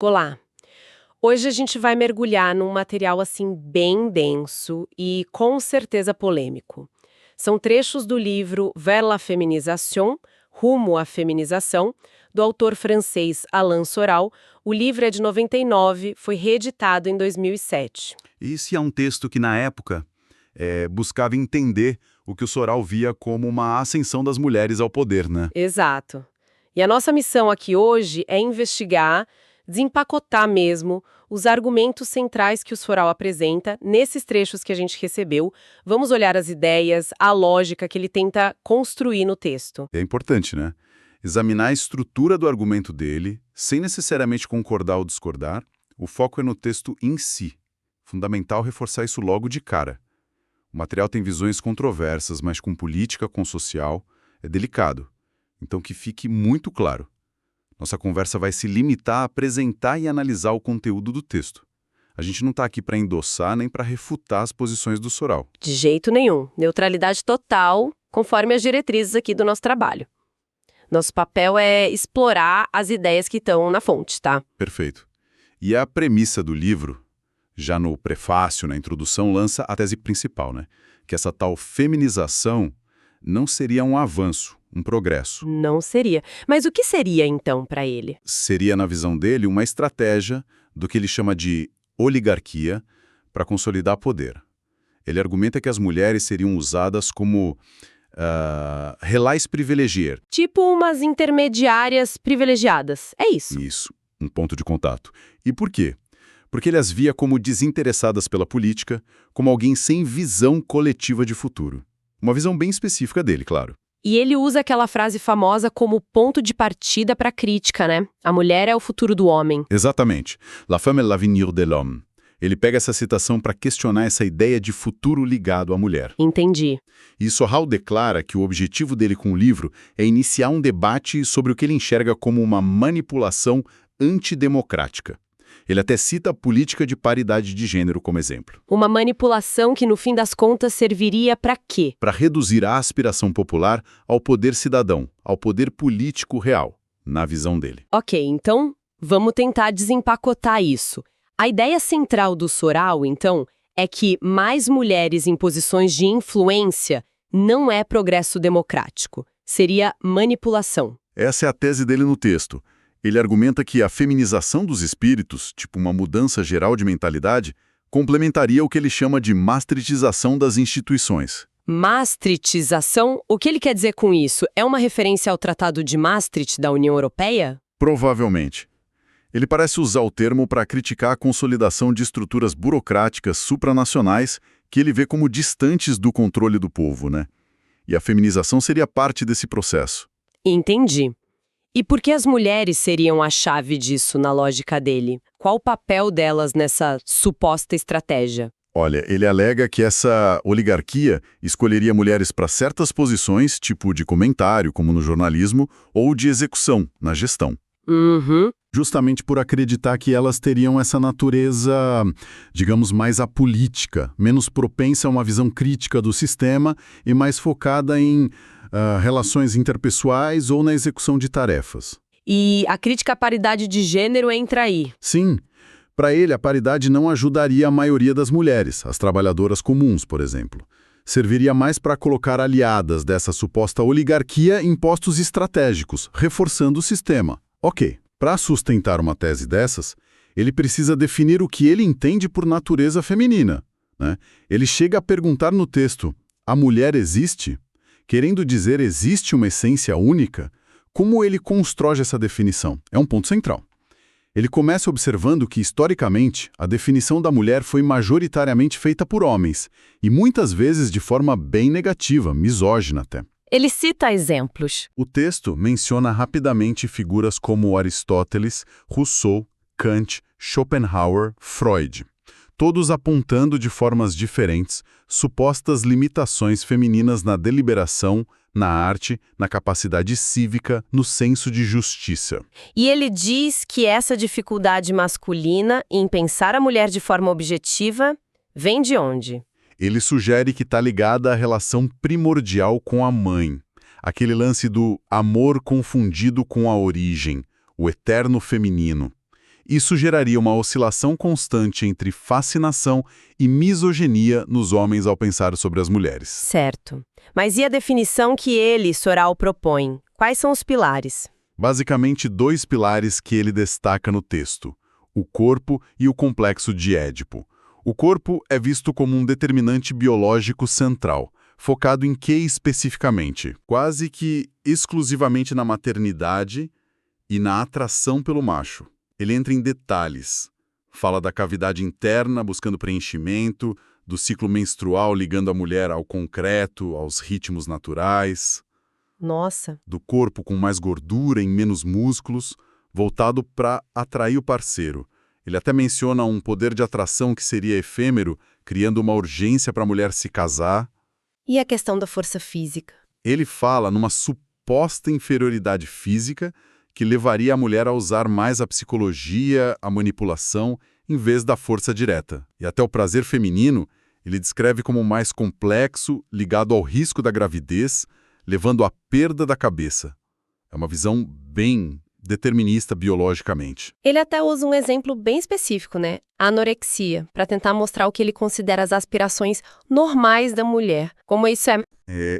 Olá! Hoje a gente vai mergulhar num material assim bem denso e com certeza polêmico. São trechos do livro Vers la féminisation, Rumo à Feminização, do autor francês Alain Soral. O livro é de 99, foi reeditado em 2007. Esse é um texto que, na época, buscava entender o que o Soral via como uma ascensão das mulheres ao poder, né? Exato. E a nossa missão aqui hoje é investigar, desempacotar mesmo, os argumentos centrais que o Soral apresenta nesses trechos que a gente recebeu. Vamos olhar as ideias, a lógica que ele tenta construir no texto. É importante, né? Examinar a estrutura do argumento dele, sem necessariamente concordar ou discordar. O foco é no texto em si. Fundamental reforçar isso logo de cara. O material tem visões controversas, mas com política, com social, é delicado. Então que fique muito claro. Nossa conversa vai se limitar a apresentar e analisar o conteúdo do texto. A gente não está aqui para endossar nem para refutar as posições do Soral. De jeito nenhum. Neutralidade total, conforme as diretrizes aqui do nosso trabalho. Nosso papel é explorar as ideias que estão na fonte, tá? Perfeito. E a premissa do livro, já no prefácio, na introdução, lança a tese principal, né? Que essa tal feminização não seria um avanço, um progresso. Não seria. Mas o que seria, então, para ele? Seria, na visão dele, uma estratégia do que ele chama de oligarquia para consolidar poder. Ele argumenta que as mulheres seriam usadas como relais privilegier. Tipo umas intermediárias privilegiadas. É isso. Isso, um ponto de contato. E por quê? Porque ele as via como desinteressadas pela política, como alguém sem visão coletiva de futuro. Uma visão bem específica dele, claro. E ele usa aquela frase famosa como ponto de partida para a crítica, né? A mulher é o futuro do homem. Exatamente. La femme est l'avenir de l'homme. Ele pega essa citação para questionar essa ideia de futuro ligado à mulher. Entendi. E Soral declara que o objetivo dele com o livro é iniciar um debate sobre o que ele enxerga como uma manipulação antidemocrática. Ele até cita a política de paridade de gênero como exemplo. Uma manipulação que, no fim das contas, serviria para quê? Para reduzir a aspiração popular ao poder cidadão, ao poder político real, na visão dele. Ok, então vamos tentar desempacotar isso. A ideia central do Soral, então, é que mais mulheres em posições de influência não é progresso democrático. Seria manipulação. Essa é a tese dele no texto. Ele argumenta que a feminização dos espíritos, tipo uma mudança geral de mentalidade, complementaria o que ele chama de maastrichtização das instituições. Maastrichtização? O que ele quer dizer com isso? É uma referência ao Tratado de Maastricht da União Europeia? Provavelmente. Ele parece usar o termo para criticar a consolidação de estruturas burocráticas supranacionais que ele vê como distantes do controle do povo, né? E a feminização seria parte desse processo. Entendi. E por que as mulheres seriam a chave disso na lógica dele? Qual o papel delas nessa suposta estratégia? Olha, ele alega que essa oligarquia escolheria mulheres para certas posições, tipo de comentário, como no jornalismo, ou de execução, na gestão. Uhum. Justamente por acreditar que elas teriam essa natureza, digamos, mais apolítica, menos propensa a uma visão crítica do sistema e mais focada em relações interpessoais ou na execução de tarefas. E a crítica à paridade de gênero entra aí. Sim, para ele a paridade não ajudaria a maioria das mulheres, as trabalhadoras comuns, por exemplo. Serviria mais para colocar aliadas dessa suposta oligarquia em postos estratégicos, reforçando o sistema. Ok, para sustentar uma tese dessas, ele precisa definir o que ele entende por natureza feminina, né? Ele chega a perguntar no texto, a mulher existe? Querendo dizer, existe uma essência única? Como ele constrói essa definição? É um ponto central. Ele começa observando que, historicamente, a definição da mulher foi majoritariamente feita por homens, e muitas vezes de forma bem negativa, misógina até. Ele cita exemplos. O texto menciona rapidamente figuras como Aristóteles, Rousseau, Kant, Schopenhauer, Freud, todos apontando de formas diferentes supostas limitações femininas na deliberação, na arte, na capacidade cívica, no senso de justiça. E ele diz que essa dificuldade masculina em pensar a mulher de forma objetiva vem de onde? Ele sugere que está ligada à relação primordial com a mãe, aquele lance do amor confundido com a origem, o eterno feminino. Isso geraria uma oscilação constante entre fascinação e misoginia nos homens ao pensar sobre as mulheres. Certo. Mas e a definição que ele, Soral, propõe? Quais são os pilares? Basicamente, 2 pilares que ele destaca no texto: o corpo e o complexo de Édipo. O corpo é visto como um determinante biológico central, focado em que especificamente? Quase que exclusivamente na maternidade e na atração pelo macho. Ele entra em detalhes. Fala da cavidade interna buscando preenchimento, do ciclo menstrual ligando a mulher ao concreto, aos ritmos naturais, Nossa, do corpo com mais gordura e menos músculos, voltado para atrair o parceiro. Ele até menciona um poder de atração que seria efêmero, criando uma urgência para a mulher se casar. e a questão da força física? Ele fala numa suposta inferioridade física que levaria a mulher a usar mais a psicologia, a manipulação, em vez da força direta. E até o prazer feminino ele descreve como mais complexo, ligado ao risco da gravidez, levando à perda da cabeça. É uma visão bem determinista biologicamente. Ele até usa um exemplo bem específico, né? A anorexia, para tentar mostrar o que ele considera as aspirações normais da mulher. Como isso é...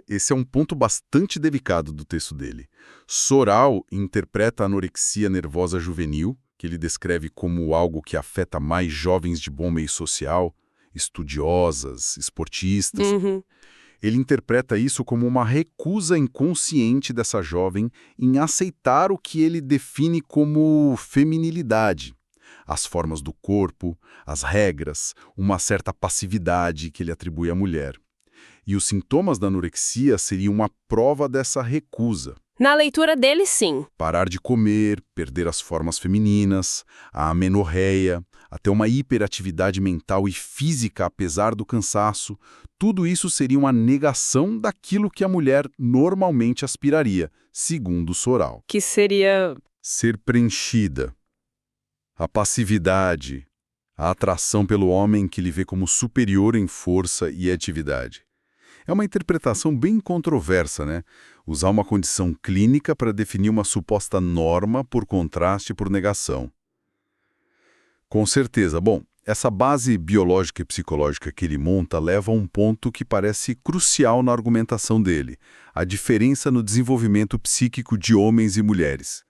Esse é um ponto bastante delicado do texto dele. Soral interpreta a anorexia nervosa juvenil, que ele descreve como algo que afeta mais jovens de bom meio social, estudiosas, esportistas. Ele interpreta isso como uma recusa inconsciente dessa jovem em aceitar o que ele define como feminilidade. As formas do corpo, as regras, uma certa passividade que ele atribui à mulher. E os sintomas da anorexia seriam uma prova dessa recusa. Na leitura dele, sim. Parar de comer, perder as formas femininas, a amenorreia, até uma hiperatividade mental e física apesar do cansaço, tudo isso seria uma negação daquilo que a mulher normalmente aspiraria, segundo Soral. Que seria... Ser preenchida. A passividade, a atração pelo homem que lhe vê como superior em força e atividade. É uma interpretação bem controversa, né? Usar uma condição clínica para definir uma suposta norma por contraste por negação. Com certeza. Bom, essa base biológica e psicológica que ele monta leva a um ponto que parece crucial na argumentação dele, a diferença no desenvolvimento psíquico de homens e mulheres.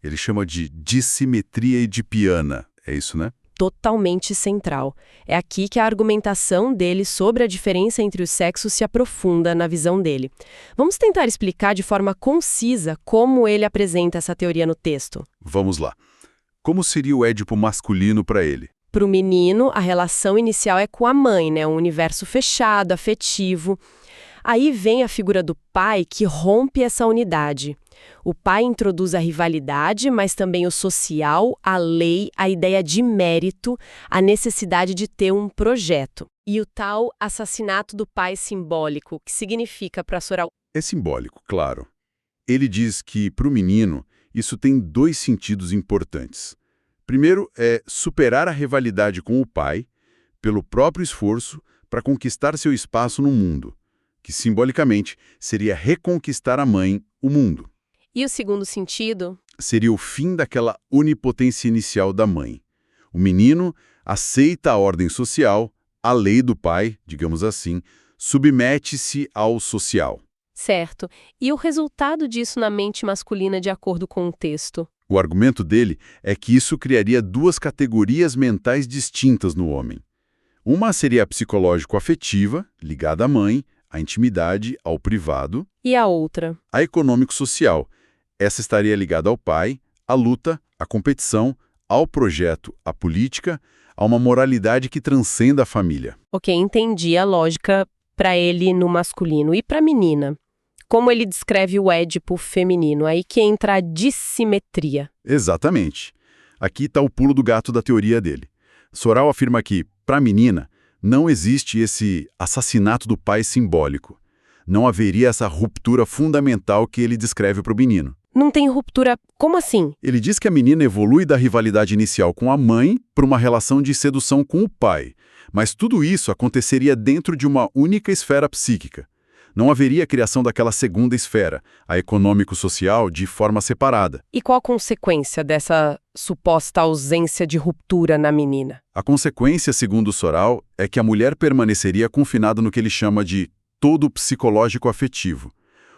Ele chama de dissimetria edipiana. É isso, né? Totalmente central. É aqui que a argumentação dele sobre a diferença entre os sexos se aprofunda na visão dele. Vamos tentar explicar de forma concisa como ele apresenta essa teoria no texto. Vamos lá. Como seria o Édipo masculino para ele? Para o menino, a relação inicial é com a mãe, né? Um universo fechado, afetivo. Aí vem a figura do pai que rompe essa unidade. O pai introduz a rivalidade, mas também o social, a lei, a ideia de mérito, a necessidade de ter um projeto. E o tal assassinato do pai simbólico, que significa para Soral... É simbólico, claro. Ele diz que, para o menino, isso tem 2 sentidos importantes. Primeiro é superar a rivalidade com o pai, pelo próprio esforço, para conquistar seu espaço no mundo, que simbolicamente seria reconquistar a mãe, o mundo. E o segundo sentido? Seria o fim daquela onipotência inicial da mãe. O menino aceita a ordem social, a lei do pai, digamos assim, submete-se ao social. Certo. E o resultado disso na mente masculina de acordo com o texto? O argumento dele é que isso criaria 2 categorias mentais distintas no homem. Uma seria a psicológico-afetiva, ligada à mãe, à intimidade, ao privado. E a outra? A econômico-social. Essa estaria ligada ao pai, à luta, à competição, ao projeto, à política, a uma moralidade que transcenda a família. Ok, entendi a lógica para ele no masculino. E para a menina? Como ele descreve o Édipo feminino? Aí que entra a dissimetria. Exatamente. Aqui está o pulo do gato da teoria dele. Soral afirma que, para a menina, não existe esse assassinato do pai simbólico. Não haveria essa ruptura fundamental que ele descreve para o menino. Não tem ruptura... Como assim? Ele diz que a menina evolui da rivalidade inicial com a mãe para uma relação de sedução com o pai. Mas tudo isso aconteceria dentro de uma única esfera psíquica. Não haveria a criação daquela segunda esfera, a econômico-social, de forma separada. E qual a consequência dessa suposta ausência de ruptura na menina? A consequência, segundo Soral, é que a mulher permaneceria confinada no que ele chama de todo psicológico afetivo.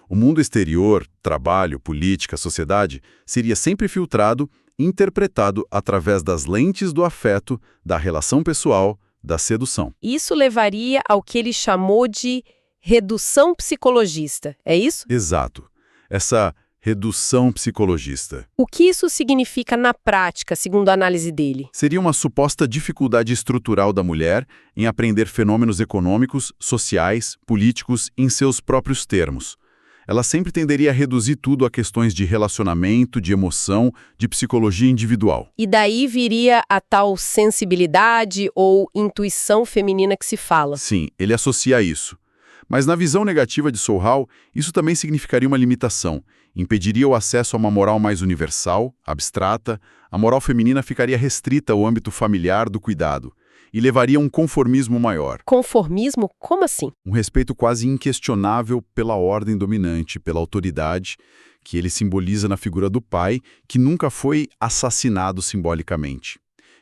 O mundo exterior, trabalho, política, sociedade, seria sempre filtrado, interpretado através das lentes do afeto, da relação pessoal, da sedução. Isso levaria ao que ele chamou de redução psicologista, é isso? Exato. Essa redução psicologista. O que isso significa na prática, segundo a análise dele? Seria uma suposta dificuldade estrutural da mulher em aprender fenômenos econômicos, sociais, políticos em seus próprios termos. Ela sempre tenderia a reduzir tudo a questões de relacionamento, de emoção, de psicologia individual. E daí viria a tal sensibilidade ou intuição feminina que se fala. Sim, ele associa isso. Mas na visão negativa de Soral, isso também significaria uma limitação. Impediria o acesso a uma moral mais universal, abstrata, a moral feminina ficaria restrita ao âmbito familiar do cuidado e levaria a um conformismo maior. Conformismo? Como assim? Um respeito quase inquestionável pela ordem dominante, pela autoridade, que ele simboliza na figura do pai, que nunca foi assassinado simbolicamente.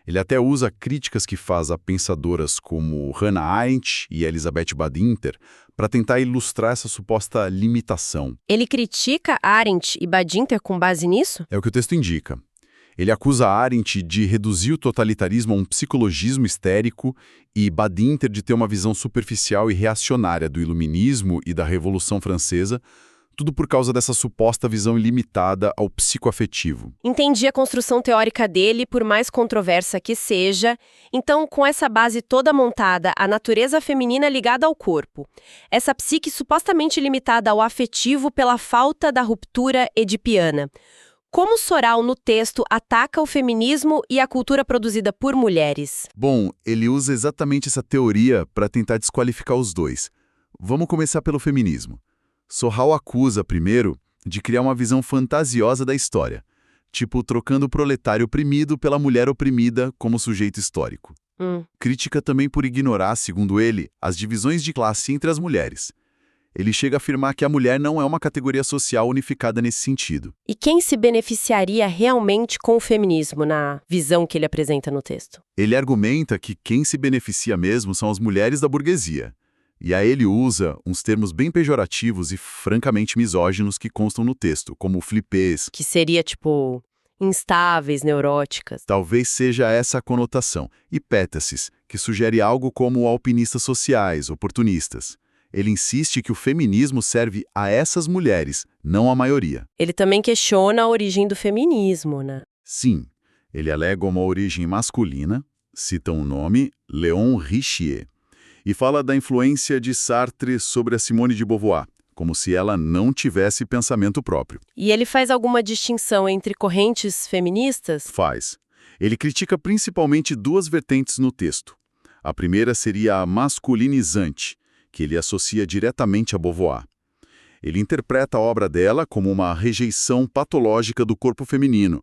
Ele até usa críticas que faz a pensadoras como Hannah Arendt e Elizabeth Badinter para tentar ilustrar essa suposta limitação. Ele critica Arendt e Badinter com base nisso? É o que o texto indica. Ele acusa Arendt de reduzir o totalitarismo a um psicologismo histérico e Badinter de ter uma visão superficial e reacionária do iluminismo e da Revolução Francesa, tudo por causa dessa suposta visão ilimitada ao psicoafetivo. Entendi a construção teórica dele, por mais controversa que seja. Então, com essa base toda montada, a natureza feminina ligada ao corpo, essa psique supostamente limitada ao afetivo pela falta da ruptura edipiana. Como Soral, no texto, ataca o feminismo e a cultura produzida por mulheres? Bom, ele usa exatamente essa teoria para tentar desqualificar os dois. Vamos começar pelo feminismo. Soral acusa, primeiro, de criar uma visão fantasiosa da história, tipo trocando o proletário oprimido pela mulher oprimida como sujeito histórico. Crítica também por ignorar, segundo ele, as divisões de classe entre as mulheres. Ele chega a afirmar que a mulher não é uma categoria social unificada nesse sentido. E quem se beneficiaria realmente com o feminismo, na visão que ele apresenta no texto? Ele argumenta que quem se beneficia mesmo são as mulheres da burguesia. E aí ele usa uns termos bem pejorativos e francamente misóginos que constam no texto, como flipês. Que seria, tipo, instáveis, neuróticas. Talvez seja essa a conotação. E pétases, que sugere algo como alpinistas sociais, oportunistas. Ele insiste que o feminismo serve a essas mulheres, não à maioria. Ele também questiona a origem do feminismo, né? Sim, ele alega uma origem masculina, cita um nome, Léon Richier, e fala da influência de Sartre sobre a Simone de Beauvoir, como se ela não tivesse pensamento próprio. E ele faz alguma distinção entre correntes feministas? Faz. Ele critica principalmente duas vertentes no texto. A primeira seria a masculinizante, que ele associa diretamente a Beauvoir. Ele interpreta a obra dela como uma rejeição patológica do corpo feminino,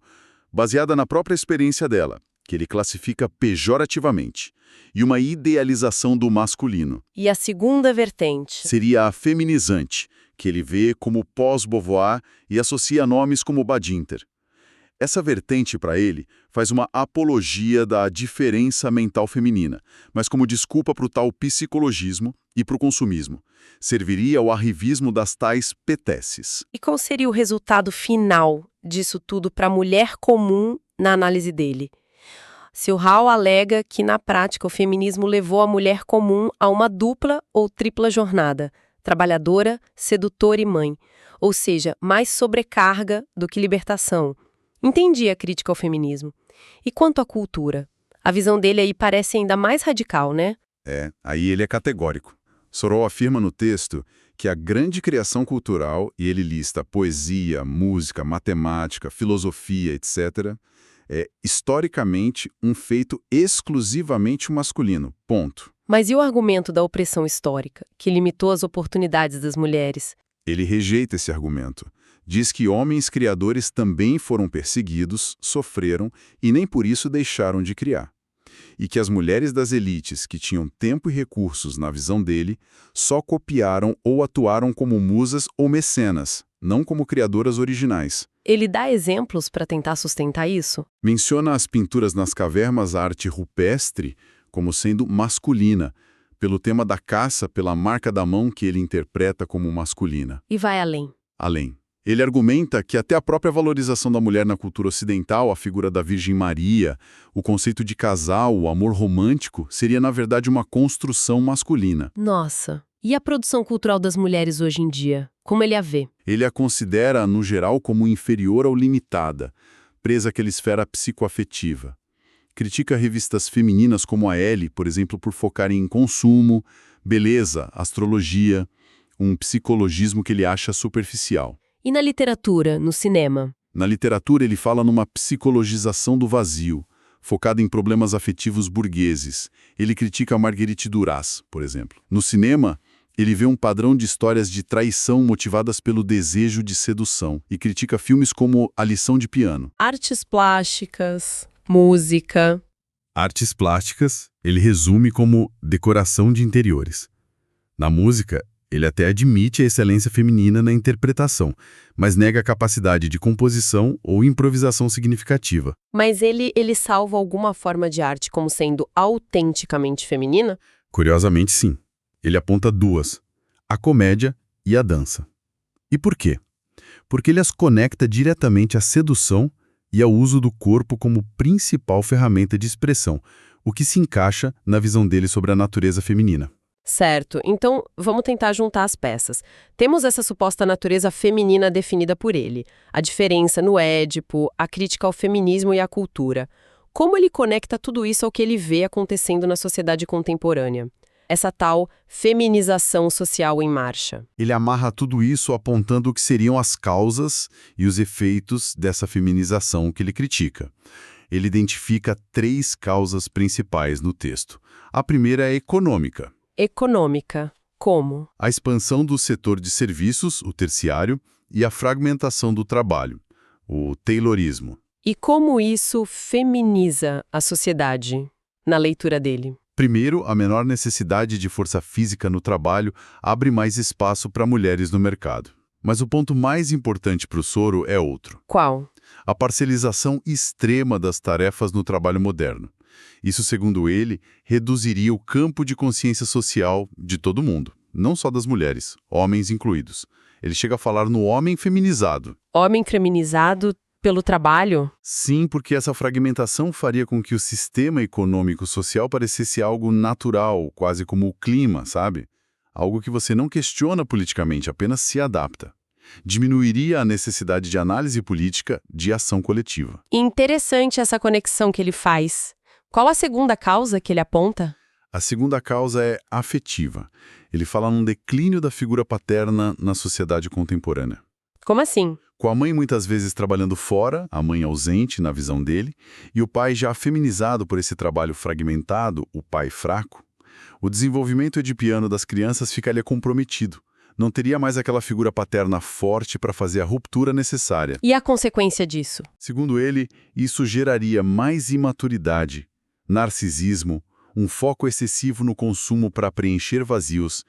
baseada na própria experiência dela, que ele classifica pejorativamente, e uma idealização do masculino. E a segunda vertente? Seria a feminizante, que ele vê como pós-Beauvoir e associa nomes como Badinter. Essa vertente, para ele, faz uma apologia da diferença mental feminina, mas como desculpa para o tal psicologismo e para o consumismo. Serviria ao arrivismo das tais peteces. E qual seria o resultado final disso tudo para a mulher comum na análise dele? Soral alega que, na prática, o feminismo levou a mulher comum a uma dupla ou tripla jornada, trabalhadora, sedutora e mãe, ou seja, mais sobrecarga do que libertação. Entendi a crítica ao feminismo. E quanto à cultura? A visão dele aí parece ainda mais radical, né? Aí ele é categórico. Soral afirma no texto que a grande criação cultural, e ele lista poesia, música, matemática, filosofia, etc., é historicamente um feito exclusivamente masculino. Ponto. Mas e o argumento da opressão histórica, que limitou as oportunidades das mulheres? Ele rejeita esse argumento. Diz que homens criadores também foram perseguidos, sofreram e nem por isso deixaram de criar. e que as mulheres das elites que tinham tempo e recursos na visão dele só copiaram ou atuaram como musas ou mecenas, não como criadoras originais. Ele dá exemplos para tentar sustentar isso? Menciona as pinturas nas cavernas, a arte rupestre, como sendo masculina, pelo tema da caça, pela marca da mão que ele interpreta como masculina. E vai além. Além. Ele argumenta que até a própria valorização da mulher na cultura ocidental, a figura da Virgem Maria, o conceito de casal, o amor romântico, seria na verdade uma construção masculina. Nossa, e a produção cultural das mulheres hoje em dia? Como ele a vê? Ele a considera, no geral, como inferior ou limitada, presa àquela esfera psicoafetiva. Critica revistas femininas como a Elle, por exemplo, por focarem em consumo, beleza, astrologia, um psicologismo que ele acha superficial. E na literatura, no cinema? Na literatura, ele fala numa psicologização do vazio, focada em problemas afetivos burgueses. Ele critica Marguerite Duras, por exemplo. No cinema, ele vê um padrão de histórias de traição motivadas pelo desejo de sedução e critica filmes como A Lição de Piano. Artes plásticas, música. Artes plásticas, ele resume como decoração de interiores. Na música, ele até admite a excelência feminina na interpretação, mas nega a capacidade de composição ou improvisação significativa. Mas ele salva alguma forma de arte como sendo autenticamente feminina? Curiosamente, sim. Ele aponta duas: a comédia e a dança. E por quê? Porque ele as conecta diretamente à sedução e ao uso do corpo como principal ferramenta de expressão, o que se encaixa na visão dele sobre a natureza feminina. Certo, então vamos tentar juntar as peças. Temos essa suposta natureza feminina definida por ele, a diferença no Édipo, a crítica ao feminismo e à cultura. Como ele conecta tudo isso ao que ele vê acontecendo na sociedade contemporânea? Essa tal feminização social em marcha. Ele amarra tudo isso apontando o que seriam as causas e os efeitos dessa feminização que ele critica. Ele identifica 3 causas principais no texto. A primeira é econômica. Econômica. Como? A expansão do setor de serviços, o terciário, e a fragmentação do trabalho, o taylorismo. E como isso feminiza a sociedade, na leitura dele? Primeiro, a menor necessidade de força física no trabalho abre mais espaço para mulheres no mercado. Mas o ponto mais importante para o Soro é outro. Qual? A parcelização extrema das tarefas no trabalho moderno. Isso, segundo ele, reduziria o campo de consciência social de todo mundo, não só das mulheres, homens incluídos. Ele chega a falar no homem feminizado. Homem feminizado pelo trabalho? Sim, porque essa fragmentação faria com que o sistema econômico-social parecesse algo natural, quase como o clima, sabe? Algo que você não questiona politicamente, apenas se adapta. Diminuiria a necessidade de análise política, de ação coletiva. Interessante essa conexão que ele faz. Qual a segunda causa que ele aponta? A segunda causa é afetiva. Ele fala num declínio da figura paterna na sociedade contemporânea. Como assim? Com a mãe muitas vezes trabalhando fora, a mãe ausente na visão dele, e o pai já feminizado por esse trabalho fragmentado, o pai fraco, o desenvolvimento edipiano das crianças ficaria comprometido. Não teria mais aquela figura paterna forte para fazer a ruptura necessária. E a consequência disso? Segundo ele, isso geraria mais imaturidade, narcisismo, um foco excessivo no consumo para preencher vazios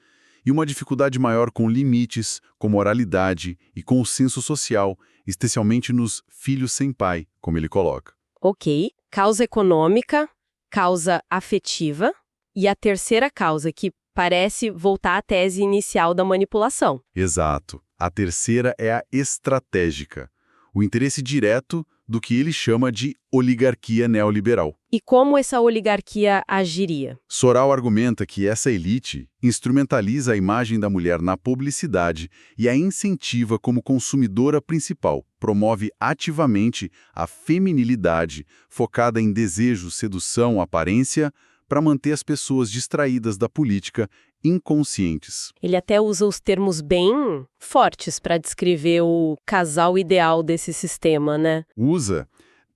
e uma dificuldade maior com limites, com moralidade e com o senso social, especialmente nos filhos sem pai, como ele coloca. Ok. Causa econômica, causa afetiva e a terceira causa, que parece voltar à tese inicial da manipulação. Exato. A terceira é a estratégica, o interesse direto do que ele chama de oligarquia neoliberal. E como essa oligarquia agiria? Soral argumenta que essa elite instrumentaliza a imagem da mulher na publicidade e a incentiva como consumidora principal, promove ativamente a feminilidade focada em desejo, sedução, aparência, para manter as pessoas distraídas da política, inconscientes. Ele até usa os termos bem fortes para descrever o casal ideal desse sistema, né? Usa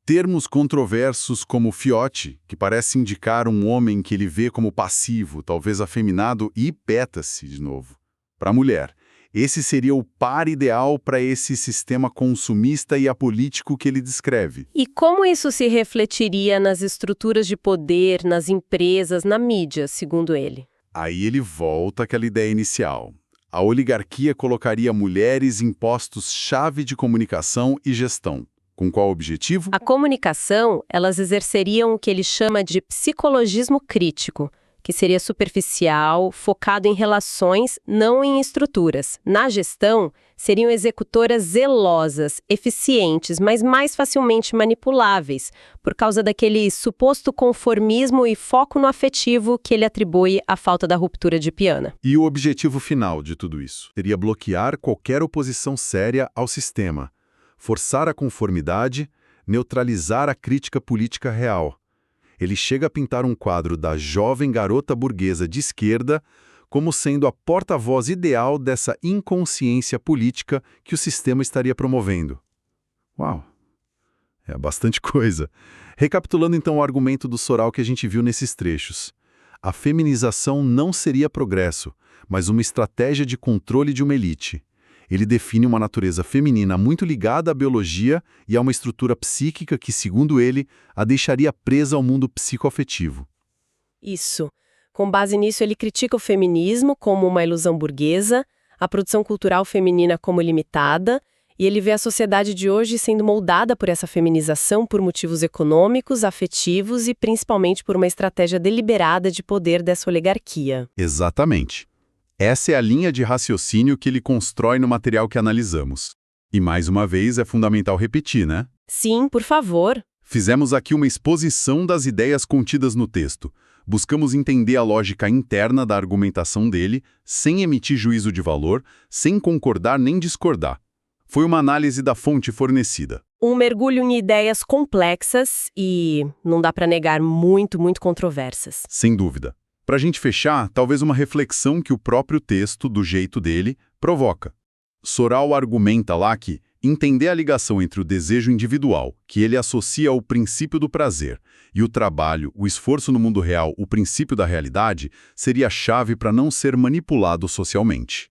termos controversos como fiote, que parece indicar um homem que ele vê como passivo, talvez afeminado, e peta-se de novo. Para a mulher, Esse seria o par ideal para esse sistema consumista e apolítico que ele descreve. E como isso se refletiria nas estruturas de poder, nas empresas, na mídia, segundo ele? Aí ele volta àquela ideia inicial. A oligarquia colocaria mulheres em postos-chave de comunicação e gestão. Com qual objetivo? A comunicação, elas exerceriam o que ele chama de psicologismo crítico, que seria superficial, focado em relações, não em estruturas. Na gestão, seriam executoras zelosas, eficientes, mas mais facilmente manipuláveis, por causa daquele suposto conformismo e foco no afetivo que ele atribui à falta da ruptura de Piana. E o objetivo final de tudo isso? Seria bloquear qualquer oposição séria ao sistema, forçar a conformidade, neutralizar a crítica política real. Ele chega a pintar um quadro da jovem garota burguesa de esquerda como sendo a porta-voz ideal dessa inconsciência política que o sistema estaria promovendo. Uau! É bastante coisa. Recapitulando então o argumento do Soral que a gente viu nesses trechos. A feminização não seria progresso, mas uma estratégia de controle de uma elite. Ele define uma natureza feminina muito ligada à biologia e a uma estrutura psíquica que, segundo ele, a deixaria presa ao mundo psicoafetivo. Isso. Com base nisso, ele critica o feminismo como uma ilusão burguesa, a produção cultural feminina como limitada, e ele vê a sociedade de hoje sendo moldada por essa feminização por motivos econômicos, afetivos e principalmente por uma estratégia deliberada de poder dessa oligarquia. Exatamente. Essa é a linha de raciocínio que ele constrói no material que analisamos. E mais uma vez é fundamental repetir, né? Sim, por favor. Fizemos aqui uma exposição das ideias contidas no texto. Buscamos entender a lógica interna da argumentação dele, sem emitir juízo de valor, sem concordar nem discordar. Foi uma análise da fonte fornecida. Um mergulho em ideias complexas e, não dá para negar, muito controversas. Sem dúvida. Para a gente fechar, talvez uma reflexão que o próprio texto, do jeito dele, provoca. Soral argumenta lá que entender a ligação entre o desejo individual, que ele associa ao princípio do prazer, e o trabalho, o esforço no mundo real, o princípio da realidade, seria a chave para não ser manipulado socialmente.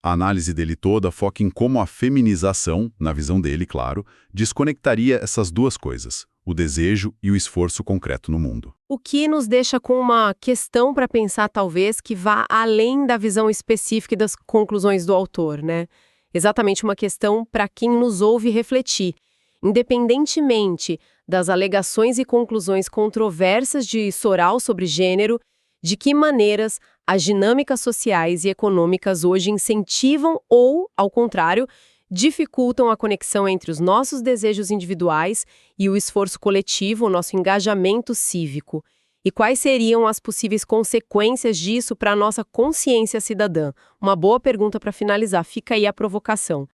A análise dele toda foca em como a feminização, na visão dele, claro, desconectaria essas duas coisas, o desejo e o esforço concreto no mundo. O que nos deixa com uma questão para pensar, talvez, que vá além da visão específica e das conclusões do autor, né? Exatamente uma questão para quem nos ouve refletir. Independentemente das alegações e conclusões controversas de Soral sobre gênero, de que maneiras as dinâmicas sociais e econômicas hoje incentivam ou, ao contrário, dificultam a conexão entre os nossos desejos individuais e o esforço coletivo, o nosso engajamento cívico. E quais seriam as possíveis consequências disso para a nossa consciência cidadã? Uma boa pergunta para finalizar. Fica aí a provocação.